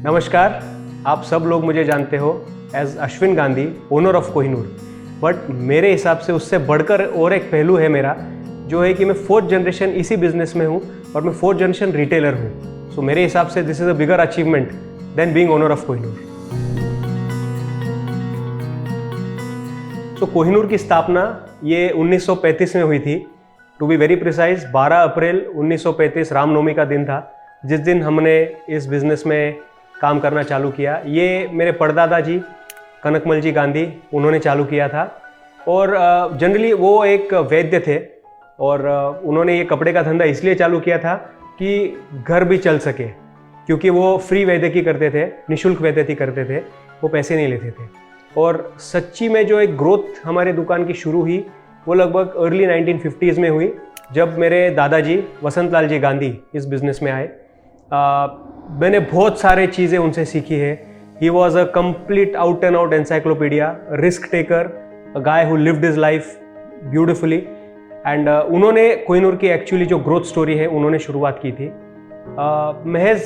नमस्कार, आप सब लोग मुझे जानते हो as Ashwin Gandhi, owner of Kohinoor. But मेरे हिसाब से उससे बढ़कर और एक पहलू है मेरा, जो है कि मैं 4th जनरेशन इसी बिजनेस में हूँ और मैं 4th जनरेशन रिटेलर हूँ। सो मेरे हिसाब से this is a bigger achievement than being owner of Kohinoor. So Kohinoor की स्थापना ये 1935 में हुई थी। To be very precise 12 April 1935 Ramnavami का दिन था, जिस दिन हमने इस बिज़नेस में काम करना चालू किया। ये मेरे परदादा जी कनकमल जी गांधी, उन्होंने चालू किया था। और जनरली वो एक वैद्य थे और उन्होंने ये कपड़े का धंधा इसलिए चालू किया था कि घर भी चल सके, क्योंकि वो फ्री वैद्यकी करते थे, निःशुल्क वैद्यकी करते थे, वो पैसे नहीं लेते थे। और सच्ची में जो एक ग्रोथ हमारे दुकान की शुरू हुई वो लगभग अर्ली 1950s में हुई, जब मेरे दादाजी वसंत लाल जी गांधी इस बिज़नेस में आए। मैंने बहुत सारे चीज़ें उनसे सीखी है। He was a complete out and out encyclopedia, risk taker, a guy who lived his life beautifully. And उन्होंने कोहिनूर की एक्चुअली जो ग्रोथ स्टोरी है उन्होंने शुरुआत की थी। महज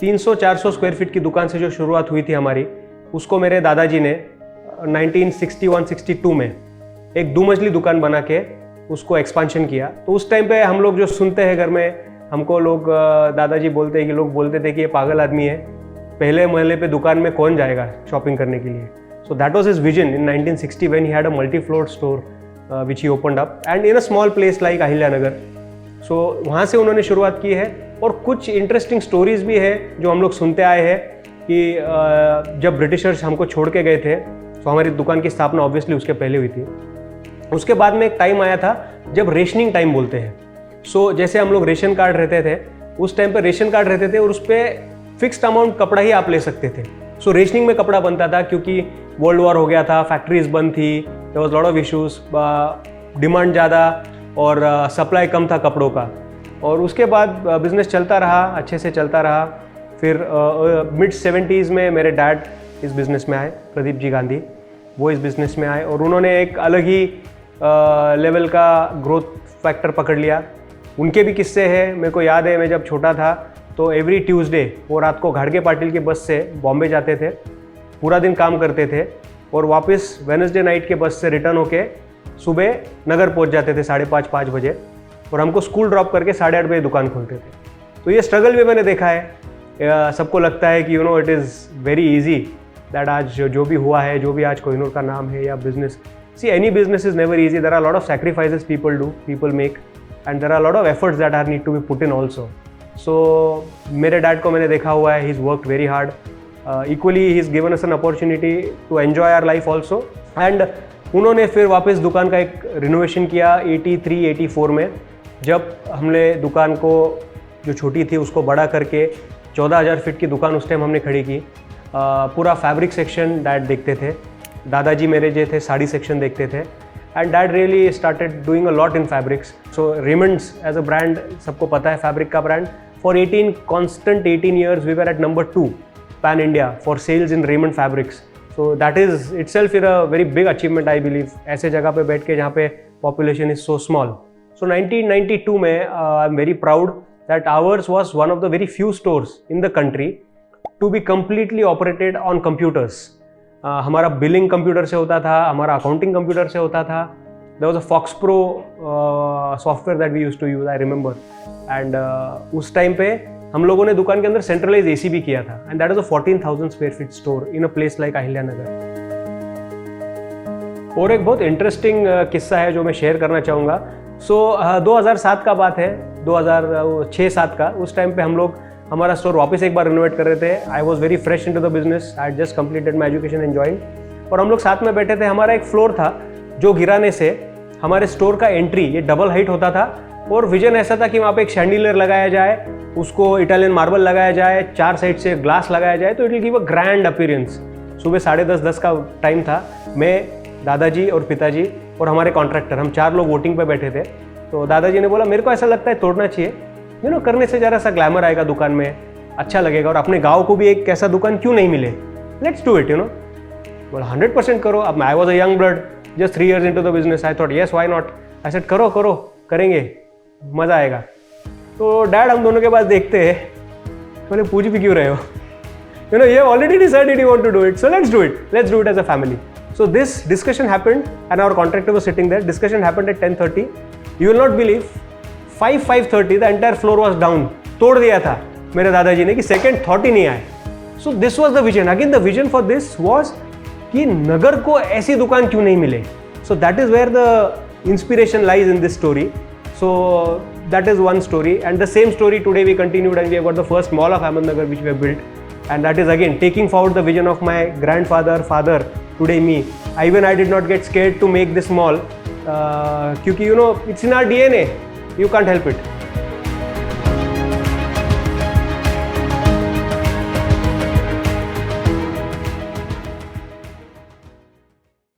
300-400 स्क्वायर फीट की दुकान से जो शुरुआत हुई थी हमारी, उसको मेरे दादाजी ने 1961-62 में एक 2 मंजिली दुकान बना के उसको एक्सपांशन किया। तो उस टाइम पे हम लोग जो सुनते हैं घर में, हमको लोग दादाजी बोलते हैं कि लोग बोलते थे कि ये पागल आदमी है, पहले महले पे दुकान में कौन जाएगा शॉपिंग करने के लिए। So that was his vision in 1960 when he had a multi floor store which he opened up and in a small place like Ahilyanagar. So वहाँ से उन्होंने शुरुआत की है। और कुछ इंटरेस्टिंग स्टोरीज भी है जो हम लोग सुनते आए हैं कि जब ब्रिटिशर्स हमको छोड़ के गए थे, तो हमारी दुकान की स्थापना ऑब्वियसली उसके पहले हुई थी। उसके बाद में एक टाइम आया था जब रेशनिंग टाइम बोलते हैं। सो जैसे हम लोग रेशन कार्ड रहते थे, उस टाइम पे रेशन कार्ड रहते थे और उस पर फिक्स्ड अमाउंट कपड़ा ही आप ले सकते थे। सो रेशनिंग में कपड़ा बनता था, क्योंकि वर्ल्ड वॉर हो गया था, फैक्ट्रीज बंद थी, there was lot of issues, demand ज़्यादा और सप्लाई कम था कपड़ों का। और उसके बाद बिजनेस चलता रहा, अच्छे से चलता रहा। फिर मिड 70s में मेरे डैड इस बिज़नेस में आए, प्रदीप जी गांधी, वो इस बिज़नेस में आए और उन्होंने एक अलग ही लेवल का ग्रोथ फैक्टर पकड़ लिया। उनके भी किस्से हैं। मेरे को याद है, मैं जब छोटा था तो एवरी ट्यूसडे वो रात को घाटगे पाटिल की बस से बॉम्बे जाते थे, पूरा दिन काम करते थे और वापस वेडनेसडे नाइट के बस से रिटर्न होके सुबह नगर पहुंच जाते थे 5:30 बजे, और हमको स्कूल ड्रॉप करके 8:30 बजे दुकान खोलते थे। तो ये स्ट्रगल भी मैंने देखा है। सबको लगता है कि it is very easy that आज जो भी हुआ है, जो भी आज कोहिनूर का नाम है या business, see any business is never easy. There are lot of sacrifices people make and there are a lot of efforts that are need to be put in also. So मेरे डैड को मैंने देखा हुआ है, he's worked very hard. Equally he's given us an opportunity to enjoy our life also. And उन्होंने फिर वापस दुकान का एक रिनोवेशन किया 83-84 में, जब हमने दुकान को जो छोटी थी उसको बड़ा करके 14,000 फीट की दुकान उस टाइम हमने खड़ी की। पूरा फैब्रिक सेक्शन डैड देखते थे, दादाजी मेरे जो थे साड़ी सेक्शन देखते थे। And Dad really started doing a lot in fabrics. So Raymond's as a brand, सबको पता है फैब्रिक का brand. For 18 years we were at number 2 pan India for sales in Raymond fabrics. So that is itself a very big achievement I believe, ऐसे जगह पे बैठ के जहाँ पे population is so small. So 1992 में I'm very proud that ours was one of the very few stores in the country to be completely operated on computers. हमारा billing computer से होता था, हमारा अकाउंटिंग कंप्यूटर से होता था। There was a FoxPro software that we used to use, I remember. And उस time पे हम लोगों ने दुकान के अंदर सेंट्रलाइज एसी भी किया था, and that was a 14,000 square feet store in a place like Ahilyanagar. और एक बहुत इंटरेस्टिंग किस्सा है जो मैं शेयर करना चाहूँगा। 2007 का बात है, 2006-7 का। उस टाइम पे हम लोग हमारा स्टोर वापस एक बार रिनोवेट कर रहे थे। I was very fresh into the business, I just completed my education and join. और हम लोग साथ में बैठे थे। हमारा एक फ्लोर था जो गिराने से हमारे स्टोर का एंट्री ये डबल हाइट होता था, और विजन ऐसा था कि वहाँ पे एक शैंडिलियर लगाया जाए, उसको इटालियन मार्बल लगाया जाए, 4 साइड से ग्लास लगाया जाए, तो it will give a grand appearance. सुबह 10:30 का टाइम था। मैं, दादाजी और पिताजी और हमारे कॉन्ट्रैक्टर, हम 4 लोग वोटिंग पे बैठे थे। तो दादाजी ने बोला मेरे को ऐसा लगता है तोड़ना चाहिए, करने से ज़रा सा ग्लैमर आएगा दुकान में, अच्छा लगेगा, और अपने गांव को भी एक ऐसा दुकान क्यों नहीं मिले, लेट्स डू इट। बोला 100% करो। अब I was a young blood, just 3 years into the business, I thought yes why not. I said करो करेंगे, मज़ा आएगा। तो डैड हम दोनों के पास देखते हैं, बोले पूछ भी क्यों रहे हो, You have already decided you want to do it, so let's do it. Let's do it as a family. So this discussion happened, and our contractor was sitting there. Discussion happened at 10:30. You will not believe, 5:30 the entire floor was down. तोड़ दिया था मेरे दादाजी ने कि second thought ही नहीं आए. So this was the vision. Again, the vision for this was कि नगर को ऐसी दुकान क्यों नहीं मिले. So that is where the inspiration lies in this story. So that is one story, and the same story today we continued, and we have got the first mall of Ahmednagar which we have built, and that is again taking forward the vision of my grandfather, father, today me. I did not get scared to make this mall, क्योंकि it's in our DNA. You can't help it.